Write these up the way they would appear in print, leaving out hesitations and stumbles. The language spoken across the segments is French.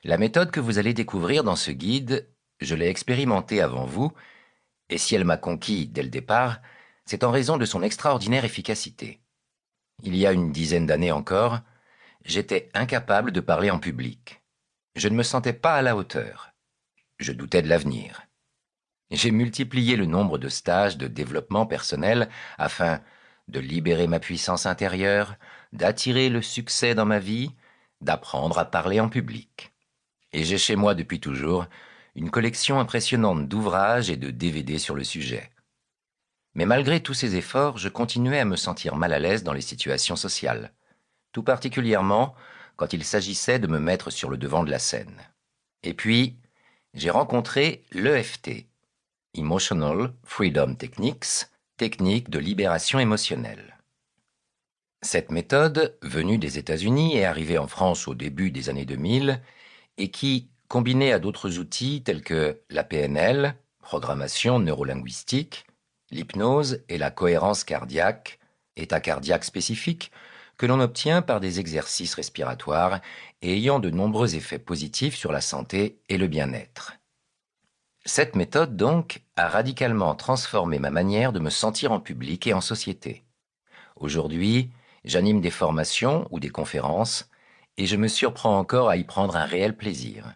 La méthode que vous allez découvrir dans ce guide, je l'ai expérimentée avant vous, et si elle m'a conquis dès le départ, c'est en raison de son extraordinaire efficacité. Il y a une dizaine d'années encore, j'étais incapable de parler en public. Je ne me sentais pas à la hauteur. Je doutais de l'avenir. J'ai multiplié le nombre de stages de développement personnel afin de libérer ma puissance intérieure, d'attirer le succès dans ma vie, d'apprendre à parler en public. Et j'ai chez moi depuis toujours une collection impressionnante d'ouvrages et de DVD sur le sujet. Mais malgré tous ces efforts, je continuais à me sentir mal à l'aise dans les situations sociales, tout particulièrement quand il s'agissait de me mettre sur le devant de la scène. Et puis, j'ai rencontré l'EFT, Emotional Freedom Techniques, technique de libération émotionnelle. Cette méthode, venue des États-Unis et arrivée en France au début des années 2000, et qui, combinée à d'autres outils tels que la PNL, programmation neurolinguistique, l'hypnose et la cohérence cardiaque, état cardiaque spécifique, que l'on obtient par des exercices respiratoires et ayant de nombreux effets positifs sur la santé et le bien-être. Cette méthode, donc, a radicalement transformé ma manière de me sentir en public et en société. Aujourd'hui, j'anime des formations ou des conférences et je me surprends encore à y prendre un réel plaisir.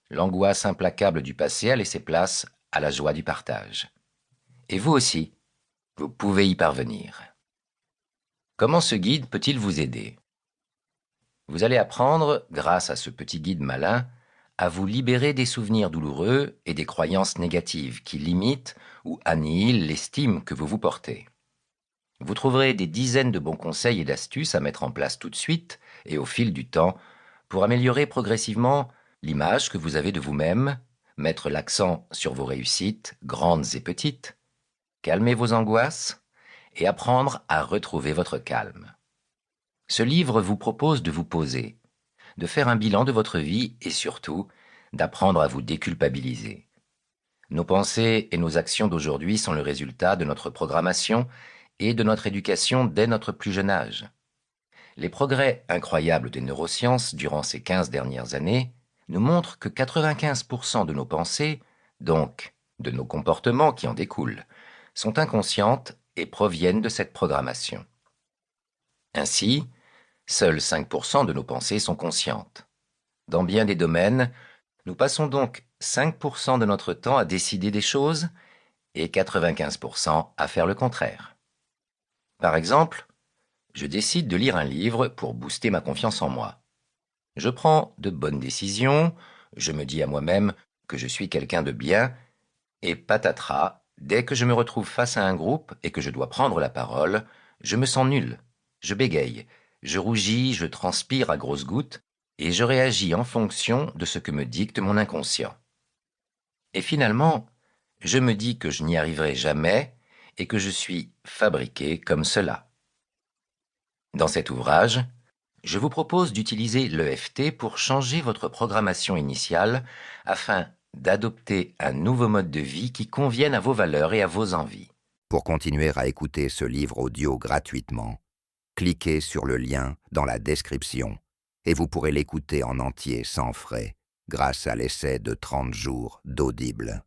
L'angoisse implacable du passé a laissé place à la joie du partage. Et vous aussi, vous pouvez y parvenir. Comment ce guide peut-il vous aider ? Vous allez apprendre, grâce à ce petit guide malin, à vous libérer des souvenirs douloureux et des croyances négatives qui limitent ou annihilent l'estime que vous vous portez. Vous trouverez des dizaines de bons conseils et d'astuces à mettre en place tout de suite et au fil du temps pour améliorer progressivement l'image que vous avez de vous-même, mettre l'accent sur vos réussites, grandes et petites, calmer vos angoisses et apprendre à retrouver votre calme. Ce livre vous propose de vous poser, de faire un bilan de votre vie et surtout d'apprendre à vous déculpabiliser. Nos pensées et nos actions d'aujourd'hui sont le résultat de notre programmation et de notre éducation dès notre plus jeune âge. Les progrès incroyables des neurosciences durant ces 15 dernières années nous montrent que 95% de nos pensées, donc de nos comportements qui en découlent, sont inconscientes et proviennent de cette programmation. Ainsi, seuls 5% de nos pensées sont conscientes. Dans bien des domaines, nous passons donc 5% de notre temps à décider des choses et 95% à faire le contraire. Par exemple, je décide de lire un livre pour booster ma confiance en moi. Je prends de bonnes décisions, je me dis à moi-même que je suis quelqu'un de bien, et patatras, dès que je me retrouve face à un groupe et que je dois prendre la parole, je me sens nul, je bégaye, je rougis, je transpire à grosses gouttes, et je réagis en fonction de ce que me dicte mon inconscient. Et finalement, je me dis que je n'y arriverai jamais et que je suis fabriqué comme cela. Dans cet ouvrage, je vous propose d'utiliser l'EFT pour changer votre programmation initiale afin d'adopter un nouveau mode de vie qui convienne à vos valeurs et à vos envies. Pour continuer à écouter ce livre audio gratuitement, cliquez sur le lien dans la description et vous pourrez l'écouter en entier sans frais grâce à l'essai de 30 jours d'Audible.